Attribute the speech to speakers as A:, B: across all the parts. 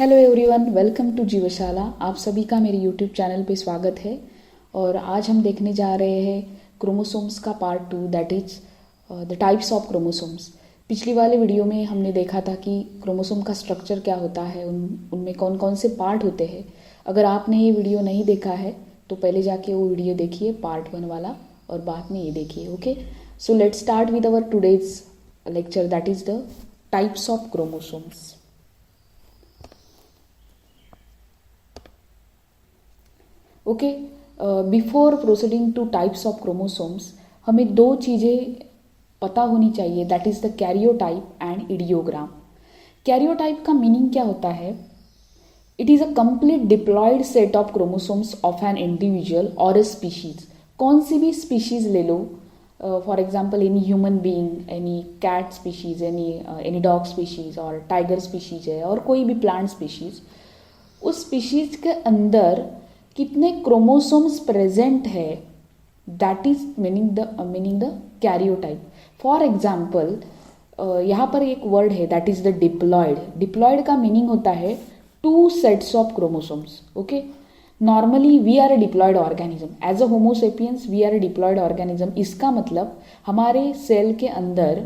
A: Hello everyone, welcome to Jeevshala. आप सभी का मेरे यूट्यूब चैनल पे स्वागत है। और आज हम देखने जा रहे हैं क्रोमोसोम्स का part 2, that is the types of chromosomes. पिछली वाले वीडियो में हमने देखा था कि क्रोमोसोम का स्ट्रक्चर क्या होता है, उनमें कौन कौन से पार्ट होते हैं। अगर आपने ये वीडियो नहीं देखा है तो पहले जाके वो वीडियो देखिए, पार्ट 1 वाला, और बाद में ये देखिए। Okay, so let's start with our today's lecture, that is the types of chromosomes. Okay, before proceeding to types of chromosomes हमें दो चीज़ें पता होनी चाहिए, that is the karyotype and idiogram. Karyotype का मीनिंग क्या होता है? It is a complete diploid set of chromosomes of an individual और ए स्पीशीज। कौन सी भी स्पीशीज ले लो, for example any human being, any cat species, any dog species, और टाइगर स्पीशीज है, और कोई भी प्लांट स्पीशीज, उस स्पीशीज के अंदर कितने क्रोमोसोम्स प्रेजेंट है, that is meaning the karyotype. For example यहाँ पर एक वर्ड है, that is the diploid. Diploid का मीनिंग होता है 2 sets of chromosomes. Okay, normally we are a diploid organism, as a homo sapiens we are a diploid organism. इसका मतलब हमारे सेल के अंदर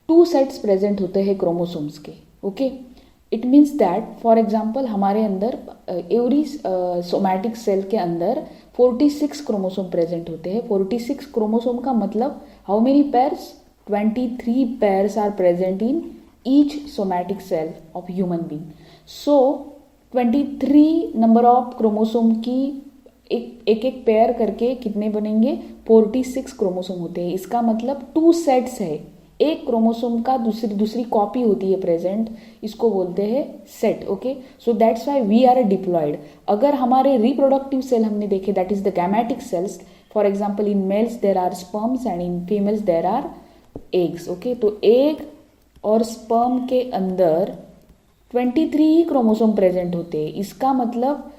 A: 2 सेट्स प्रेजेंट होते हैं क्रोमोसोम्स के। Okay, it means that for example हमारे अंदर एवरी सोमैटिक सेल के अंदर 46 क्रोमोसोम प्रेजेंट होते हैं। 46 क्रोमोसोम का मतलब how many pairs? 23 pairs are present in each somatic cell of human being. So 23 number of chromosome की एक पेयर करके कितने बनेंगे? 46 क्रोमोसोम होते हैं। इसका मतलब 2 सेट्स है, एक क्रोमोसोम का दूसरी कॉपी होती है प्रेजेंट, इसको बोलते हैं set. Okay, so that's why we are diploid. अगर हमारे रिप्रोडक्टिव सेल हमने देखे, that is the gametic cells, for example in males there are sperms and in females there are eggs. Okay, तो एग और sperm के अंदर 23 ही chromosome present होते हैं। इसका मतलब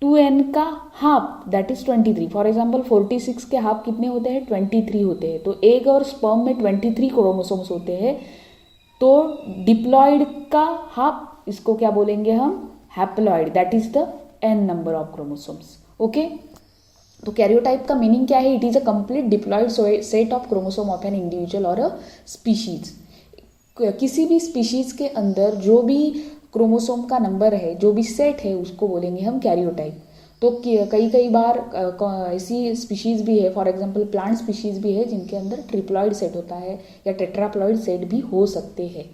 A: 2n का half, that is 23। For example 46 के हाफ कितने होते हैं? 23 होते हैं। तो एग और स्पर्म में 23 क्रोमोसोम्स होते हैं। तो डिप्लॉयड का हाफ, इसको क्या बोलेंगे हम? Haploid, that is the n number of chromosomes. Okay, तो कैरियोटाइप का मीनिंग क्या है? It is a complete diploid set of chromosome of an individual और अ स्पीशीज। किसी भी स्पीशीज के अंदर जो भी क्रोमोसोम का नंबर है, जो भी सेट है, उसको बोलेंगे हम कैरियोटाइप। तो कई बार ऐसी स्पीशीज भी है, फॉर एग्जांपल प्लांट स्पीशीज भी है जिनके अंदर ट्रिप्लॉइड सेट होता है या टेट्राप्लॉइड सेट भी हो सकते हैं।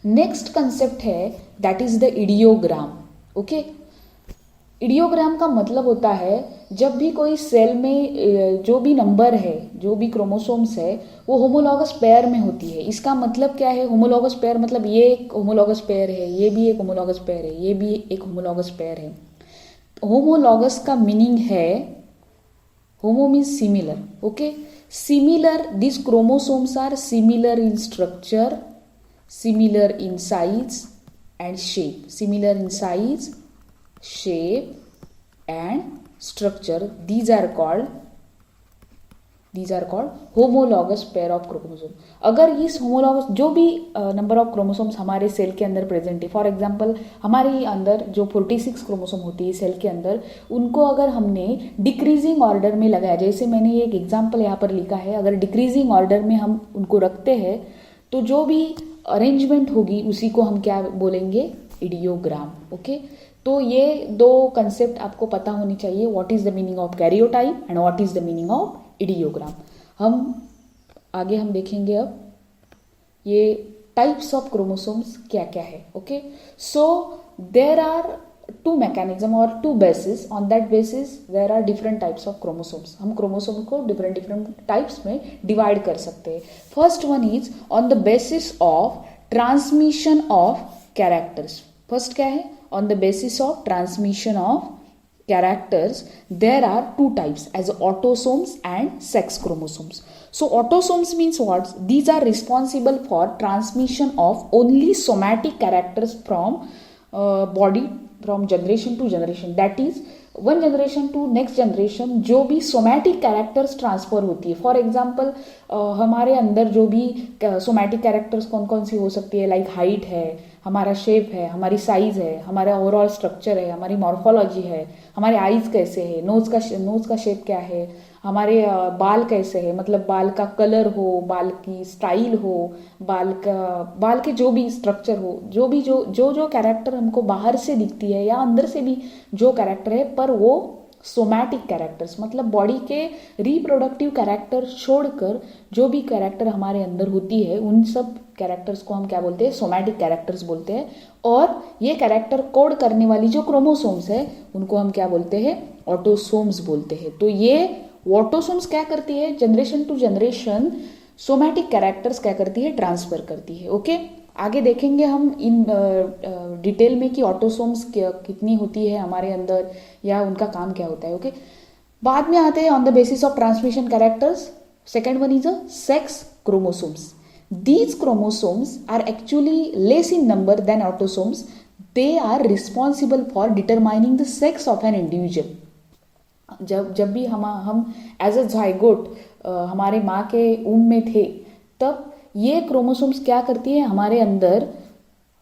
A: नेक्स्ट कंसेप्ट है दैट इज द इडियोग्राम। ओके, इडियोग्राम का मतलब होता है जब भी कोई सेल में जो भी नंबर है, जो भी क्रोमोसोम्स है, वो होमोलॉगस पेयर में होती है। इसका मतलब क्या है? होमोलॉगस पेयर मतलब ये एक होमोलॉगस पेयर है, ये भी एक होमोलॉगस पेयर है, ये भी एक होमोलॉगस पेयर है। होमोलॉगस का मीनिंग है, homo means similar. Okay, similar, this chromosomes are similar in structure, similar in size and shape. Similar in size, shape and structure, these are called homologous pair of chromosome। अगर इस homologous जो भी number of chromosomes हमारे cell के अंदर present है, for example हमारे अंदर जो 46 क्रोमोसोम होती है सेल के अंदर, उनको अगर हमने डिक्रीजिंग ऑर्डर में लगाया, जैसे मैंने एक एग्जांपल यहाँ पर लिखा है, अगर डिक्रीजिंग ऑर्डर में हम उनको रखते हैं तो जो भी अरेंजमेंट होगी उसी को हम क्या बोलेंगे? इडियोग्राम। ओके, तो ये दो कंसेप्ट आपको पता होनी चाहिए, what is the meaning of karyotype and what is the meaning of idiogram. हम देखेंगे अब ये टाइप्स ऑफ क्रोमोसोम्स क्या क्या है। Okay, so there are 2 mechanism और 2 basis, on that basis there are different types of chromosomes. हम chromosome को डिफरेंट टाइप्स में डिवाइड कर सकते हैं। First one is on the basis of transmission of characters. First क्या है? On the basis of transmission of characters, there are 2 types as autosomes and sex chromosomes. So autosomes means what? These are responsible for transmission of only somatic characters from body, from generation to generation, that is one generation to next generation जो भी somatic characters transfer होती है। For example हमारे अंदर जो भी somatic characters कौन कौन सी हो सकती है, लाइक हाइट है, हमारा शेप है, हमारी साइज है, हमारा ओवरऑल स्ट्रक्चर है, हमारी मॉर्फोलॉजी है, हमारे आईज कैसे है, नोज का शेप क्या है, हमारे बाल कैसे है, मतलब बाल का कलर हो, बाल की स्टाइल हो, बाल के जो भी स्ट्रक्चर हो, जो कैरेक्टर हमको बाहर से दिखती है या अंदर से भी जो कैरेक्टर है, पर वो सोमैटिक कैरेक्टर्स, मतलब बॉडी के रिप्रोडक्टिव कैरेक्टर छोड़कर जो भी कैरेक्टर हमारे अंदर होती है, उन सब कैरेक्टर्स को हम क्या बोलते हैं, सोमैटिक कैरेक्टर्स बोलते हैं। और ये कैरेक्टर कोड करने वाली जो क्रोमोसोम्स है उनको हम क्या बोलते हैं, ऑटोसोम्स बोलते हैं। तो ये ऑटोसोम्स क्या करती है, generation to generation somatic characters क्या करती है, ट्रांसफर करती है। ओके, आगे देखेंगे हम इन डिटेल में कि ऑटोसोम्स कितनी होती है हमारे अंदर या उनका काम क्या होता है। ओके, बाद में आते हैं on the basis of transmission characters. Second one is a sex chromosomes. These chromosomes are actually less in number than autosomes. They are responsible for determining the sex of an individual. जब भी हम as a zygote हमारे माँ के ऊम में थे, तब ये क्रोमोसोम्स क्या करती है हमारे अंदर,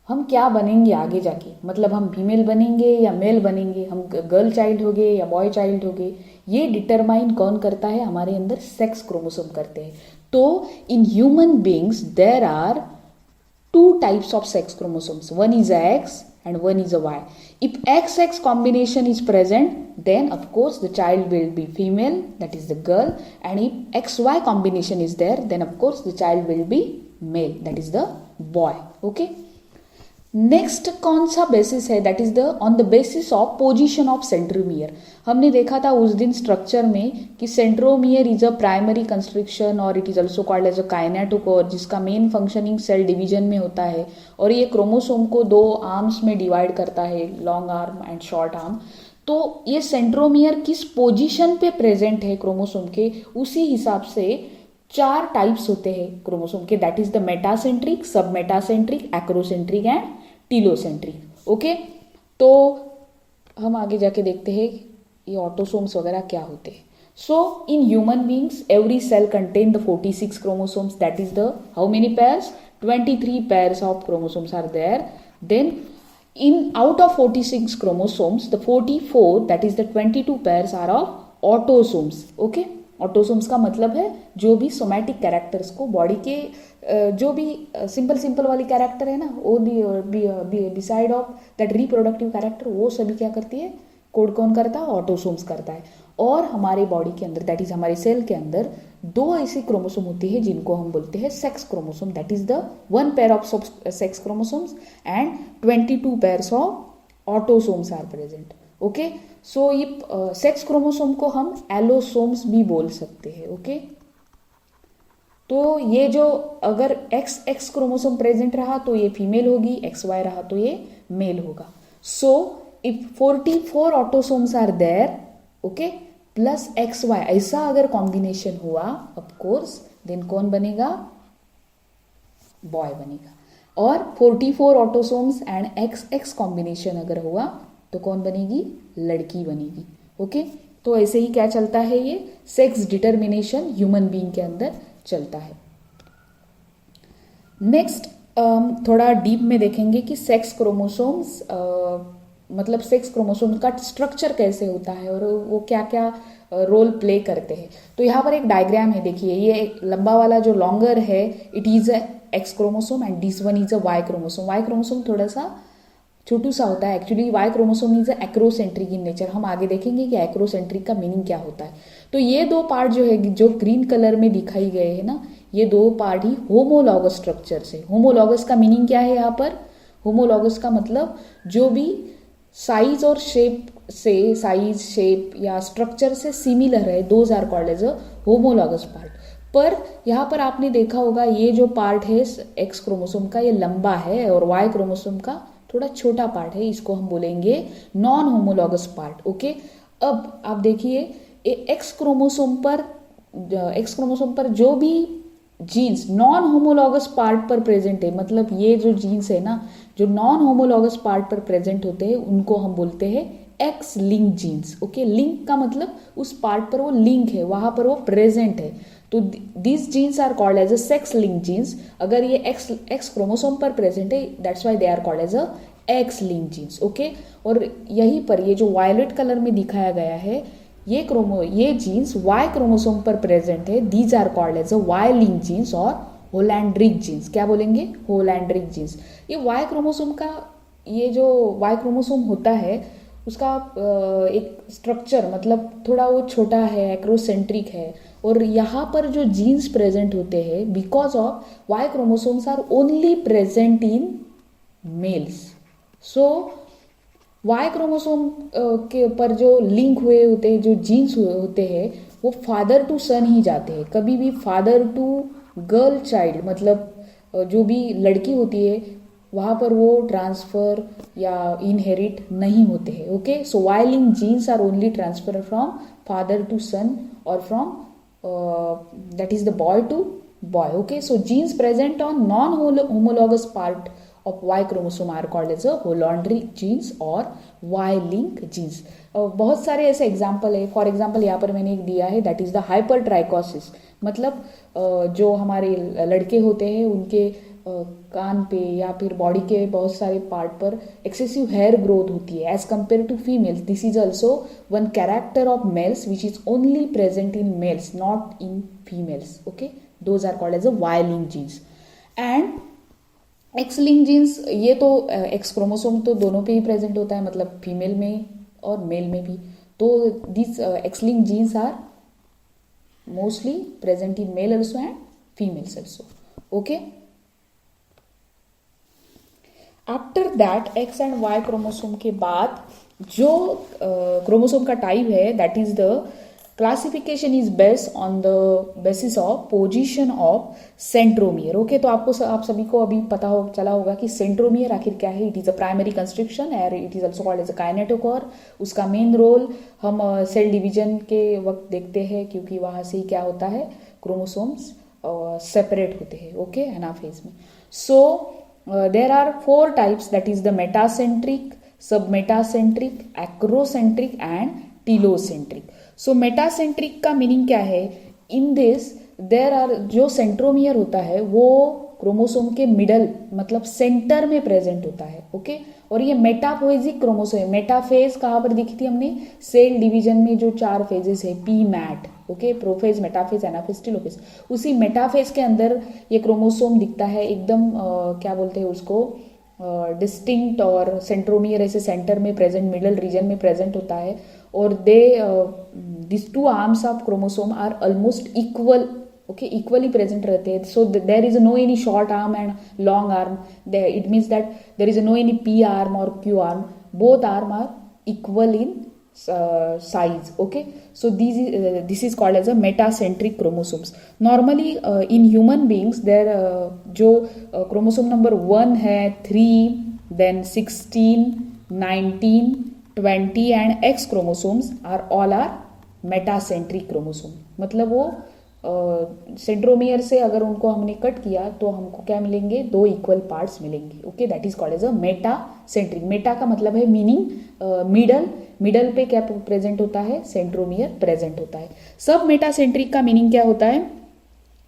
A: हम क्या बनेंगे आगे जाके, मतलब हम फीमेल बनेंगे या मेल बनेंगे, हम गर्ल चाइल्ड हो गए या बॉय चाइल्ड हो गए, ये डिटरमाइन कौन करता है, हमारे अंदर सेक्स क्रोमोसोम करते हैं। तो in human beings there are two types of sex chromosomes, one is X and one is a Y. If XX combination is present, then of course the child will be female, that is the girl, and if XY combination is there, then of course the child will be male, that is the boy. Okay. Next कौन सा basis है, that is the on the basis of position of centromere. हमने देखा था उस दिन structure में कि centromere is a primary constriction और it is also called as a kinetochore, जिसका मेन फंक्शनिंग सेल डिवीजन में होता है, और ये क्रोमोसोम को दो आर्म्स में डिवाइड करता है, long arm and short arm. तो ये सेंट्रोमियर किस पोजीशन पे प्रेजेंट है क्रोमोसोम के, उसी हिसाब से 4 टाइप्स होते हैं क्रोमोसोम के, दैट इज द मेटासेंट्रिक, सब metacentric, acrocentric and telocentric. Okay, तो हम आगे जाके देखते हैं ये ऑटोसोम्स वगैरह क्या होते हैं। So in human beings every cell contain the 46 chromosomes, that is the how many pairs, 23 pairs of chromosomes are there. Then in out of 46 chromosomes, the 44, that is the 22 pairs are of autosomes. Okay, autosomes का मतलब है जो भी somatic characters को body के जो भी simple वाली कैरेक्टर है ना, वो beside of that reproductive character, वो सभी क्या करती है, कोड कौन करता है, ऑटोसोम्स करता है। और हमारे बॉडी के अंदर, दैट इज हमारे सेल के अंदर 2 ऐसी क्रोमोसोम होती है जिनको हम बोलते हैं sex chromosome, that is the 1 pair of sex chromosomes and 22 pairs of autosomes are present. Okay, so ये सेक्स क्रोमोसोम को हम एलोसोम्स भी बोल सकते हैं। ओके, तो ये जो अगर XX क्रोमोसोम प्रेजेंट रहा तो ये फीमेल होगी, XY रहा तो ये मेल होगा। So if 44 autosomes are there, okay, plus XY, ऐसा अगर कॉम्बिनेशन हुआ ऑफ कोर्स, देन कौन बनेगा, बॉय बनेगा। और 44 ऑटोसोम्स एंड XX कॉम्बिनेशन अगर हुआ तो कौन बनेगी, लड़की बनेगी। ओके, तो ऐसे ही क्या चलता है, ये सेक्स डिटर्मिनेशन ह्यूमन बीइंग के अंदर चलता है। नेक्स्ट थोड़ा डीप में देखेंगे कि सेक्स क्रोमोसोम्स मतलब सेक्स क्रोमोसोम का स्ट्रक्चर कैसे होता है और वो क्या क्या रोल प्ले करते हैं। तो यहाँ पर एक डायग्राम है, देखिए, ये लंबा वाला जो लॉन्गर है it is a X chromosome and this one is a Y chromosome. Y chromosome थोड़ा सा छोटू सा होता है, actually Y chromosome is acrocentric in nature. हम आगे देखेंगे कि एक्रोसेंट्रिक का मीनिंग क्या होता है। तो ये 2 पार्ट जो है, जो ग्रीन कलर में दिखाई गए हैं ना, ये 2 पार्ट ही होमोलॉगस स्ट्रक्चर से। होमोलॉगस का मीनिंग क्या है यहाँ पर, होमोलॉगस का मतलब जो भी साइज और शेप से, साइज शेप या स्ट्रक्चर से सिमिलर है, those are called as a homologous part. पर यहाँ पर आपने देखा होगा ये जो पार्ट है एक्स क्रोमोसोम का, ये लंबा है और वाई क्रोमोसोम का थोड़ा छोटा पार्ट है, इसको हम बोलेंगे नॉन होमोलॉगस पार्ट। ओके, अब आप देखिए एक्स क्रोमोसोम पर जो भी जीन्स नॉन होमोलॉगस पार्ट पर प्रेजेंट है, मतलब ये जो जीन्स है ना, जो नॉन होमोलॉगस पार्ट पर प्रेजेंट होते हैं, उनको हम बोलते हैं X link genes. Okay, link का मतलब उस पार्ट पर वो लिंक है, वहां पर वो प्रेजेंट है। तो this genes are called as a sex link genes. अगर ये एक्स क्रोमोसोम पर प्रेजेंट है, that's why they are called as a X link genes. Okay, और यहीं पर ये जो वायलेट कलर में दिखाया गया है, ये जीन्स वाई क्रोमोसोम पर प्रेजेंट है. These are called as a Y link genes और होलैंड्रिक जीन्स. क्या बोलेंगे? Holandric genes. ये वाई क्रोमोसोम का, ये जो वाई क्रोमोसोम होता है उसका एक स्ट्रक्चर, मतलब थोड़ा वो छोटा है, एक्रोसेंट्रिक है. और यहाँ पर जो जीन्स प्रेजेंट होते हैं, because of Y chromosomes are only present in males. So Y chromosome के पर जो लिंक हुए होते हैं, जो जीन्स होते हैं, वो फादर टू सन ही जाते हैं. कभी भी फादर टू गर्ल चाइल्ड, मतलब जो भी लड़की होती है वहाँ पर वो ट्रांसफर या इनहेरिट नहीं होते हैं. Okay, so Y link genes are only transfer from father to son और from that is the boy to boy. Okay, so genes present on non homologous part of Y chromosome are called as a holondric genes और Y link genes. बहुत सारे ऐसे example है. For example यहाँ पर मैंने एक दिया है, that is the hyper trichosis. मतलब जो हमारे लड़के होते हैं उनके कान पे या फिर बॉडी के बहुत सारे पार्ट पर एक्सेसिव हेयर ग्रोथ होती है as compare to females. This is also one character of males which is only present in males, not in females. Okay, those are called as a Y link genes. And X link genes, ये तो x chromosome तो दोनों पे ही present होता है, मतलब female में और मेल में भी. तो this X link genes are mostly present in male also and females also. Okay, after that X and Y chromosome के बाद जो क्रोमोसोम का टाइप है, that is the classification is based on the basis of position of centromere. Okay, तो आप सभी को अभी पता चला होगा कि सेंट्रोमियर आखिर क्या है. It is a primary construction and it is also called as a kinetochore. उसका मेन रोल हम सेल डिवीजन के वक्त देखते हैं, क्योंकि वहाँ से ही क्या होता है, क्रोमोसोम्स सेपरेट होते हैं. ओके, एनाफेज में. So there are 4 types, that is the metacentric, submetacentric, acrocentric and telocentric. So metacentric का मीनिंग क्या है? इन दिस देर आर, जो सेंट्रोमियर होता है वो क्रोमोसोम के मिडल, मतलब सेंटर में प्रेजेंट होता है. ओके, और ये मेटाफेजिक क्रोमोसोम है. मेटाफेज कहाँ पर दिखी थी हमने? सेल डिवीजन में जो 4 फेजेस है, P mat. Okay, prophase, metaphase, anaphase, telophase. उसी मेटाफेज के अंदर ये क्रोमोसोम दिखता है एकदम क्या बोलते हैं उसको, डिस्टिंक्ट. और सेंट्रोमियर ऐसे सेंटर में प्रेजेंट, मिडल रीजन में प्रेजेंट होता है. और this 2 arms of chromosome are almost equal. Okay, equally present रहते हैं. So there is no any short arm and long arm. It means that there is no any P arm और Q arm. Both arm are equal in size. Okay, so this is called as a metacentric chromosomes. Normally in human beings there जो chromosome number 1 है, 3, then 16, 19, 20 and X chromosomes are all metacentric chromosome. मतलब वो centromere से अगर उनको हमने cut किया तो हमको क्या मिलेंगे? 2 इक्वल पार्ट्स मिलेंगे. Okay, that is called as a metacentric. Meta का मतलब है मीनिंग मिडल. मिडल पे क्या प्रेजेंट होता है? सेंट्रोमियर प्रेजेंट होता है. सब मेटासेंट्रिक का मीनिंग क्या होता है?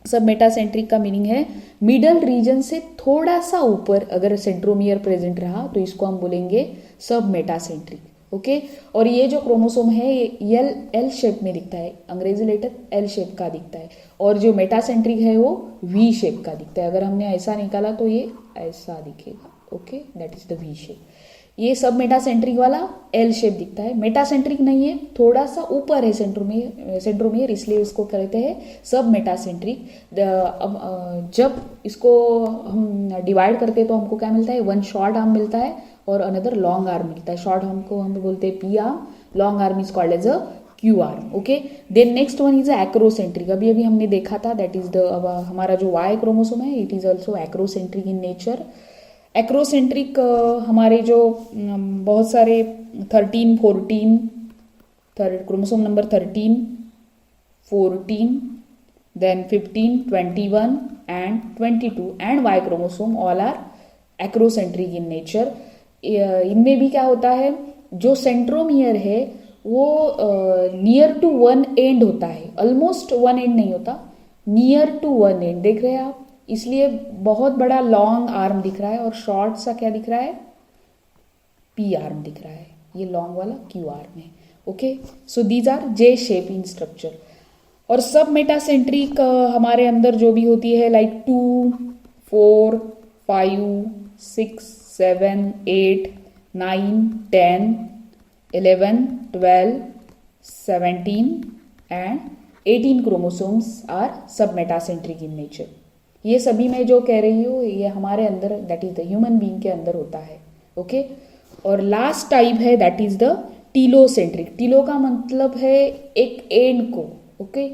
A: सब मेटासेंट्रिक का मीनिंग है मिडल रीजन से थोड़ा सा ऊपर अगर सेंट्रोमियर प्रेजेंट रहा तो इसको हम बोलेंगे सब मेटासेंट्रिक. ओके, और ये जो क्रोमोसोम है ये एल शेप में दिखता है. अंग्रेजी लेटर एल शेप का दिखता है. और जो मेटासेंट्रिक है वो वी शेप का दिखता है. अगर हमने ऐसा निकाला तो ये ऐसा दिखेगा. Okay, that is the V shape. ये सब मेटासेंट्रिक वाला एल शेप दिखता है. मेटासेंट्रिक नहीं है, थोड़ा सा ऊपर है सेंट्रोमियर, इसलिए इसको कहते हैं सब मेटासेंट्रिक. जब इसको हम डिवाइड करते हैं तो हमको क्या मिलता है? 1 शॉर्ट आर्म मिलता है और अनदर लॉन्ग आर्म मिलता है. शॉर्ट आर्म को हम बोलते हैं P arm, long arm is called as a Q arm. Okay, then next one is acrocentric. अभी हमने देखा था, दैट इज द हमारा जो वाई क्रोमोसोम है, it is also acrocentric in nature. Acrocentric हमारे जो बहुत सारे 13, 14, chromosome number 13, 14, then 15, 21 and 22 and Y chromosome all are acrocentric in nature. इनमें भी क्या होता है? जो सेंट्रोमियर है वो नियर टू 1 एंड होता है. ऑलमोस्ट 1 एंड नहीं होता, नियर टू वन एंड, देख रहे हैं आप, इसलिए बहुत बड़ा लॉन्ग आर्म दिख रहा है और शॉर्ट सा क्या दिख रहा है, पी आर्म दिख रहा है, ये लॉन्ग वाला क्यू आर्म है। Okay, so these R J shape in structure. और सब मेटासेंट्रिक हमारे अंदर जो भी होती है लाइक 2, 4, 5, 6, 7, 8, 9, 10, 11, 12, 17 एंड 18 क्रोमोसोम्स आर सब मेटासेंट्रिक इन नेचर। ये सभी मैं जो कह रही हूँ ये हमारे अंदर, that is the human being के अंदर होता है। ओके, और लास्ट टाइप है that is the telocentric. Telo का मतलब है एक एंड को, ओके,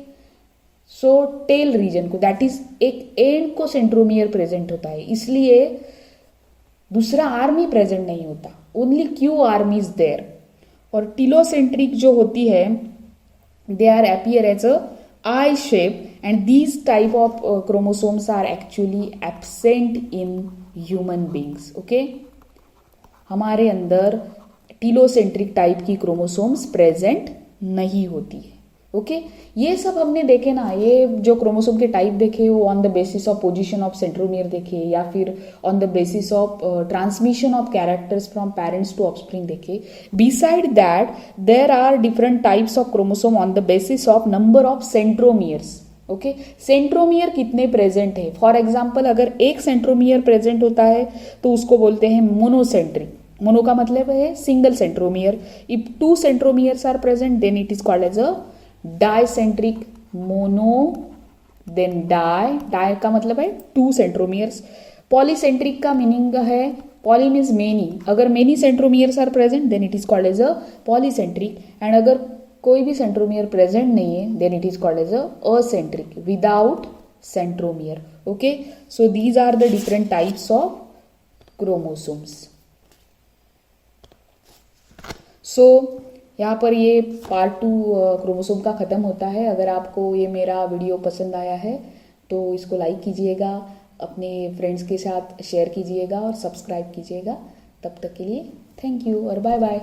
A: सो टेल रीजन को, दैट इज एक एंड को सेंट्रोमियर प्रेजेंट होता है, इसलिए दूसरा आर्म ही प्रेजेंट नहीं होता, only Q arm is there. और टीलोसेंट्रिक जो होती है they are appear as a I shape and these type of chromosomes are actually absent in human beings. Okay, हमारे अंदर टीलोसेंट्रिक टाइप की क्रोमोसोम्स प्रेजेंट नहीं होती है। ओके, ये सब हमने देखे ना, ये जो क्रोमोसोम के टाइप देखे वो on the basis of position of centromere देखे, या फिर on the basis of transmission of characters from parents to offspring देखे। Beside that there are different types of chromosome on the basis of number of centromeres. Okay, centromere कितने present है, for example अगर एक centromere present होता है तो उसको बोलते हैं मोनोसेंट्रिक। मोनो का मतलब है single centromere. If 2 centromeres are present then it is called as a dicentric. Mono then di, di का मतलब है 2 सेंट्रोमियर्स। पॉलीसेंट्रिक का मीनिंग है, पॉली मीन्स मेनी, अगर many centromeres are present then it is called as a polycentric, and अगर कोई भी centromere present नहीं है then it is called as a acentric, without centromere. Okay, so these are the different types of chromosomes. So यहाँ पर ये part 2 chromosome का ख़त्म होता है। अगर आपको ये मेरा वीडियो पसंद आया है तो इसको लाइक कीजिएगा, अपने फ्रेंड्स के साथ शेयर कीजिएगा और सब्सक्राइब कीजिएगा। तब तक के लिए थैंक यू और बाय बाय।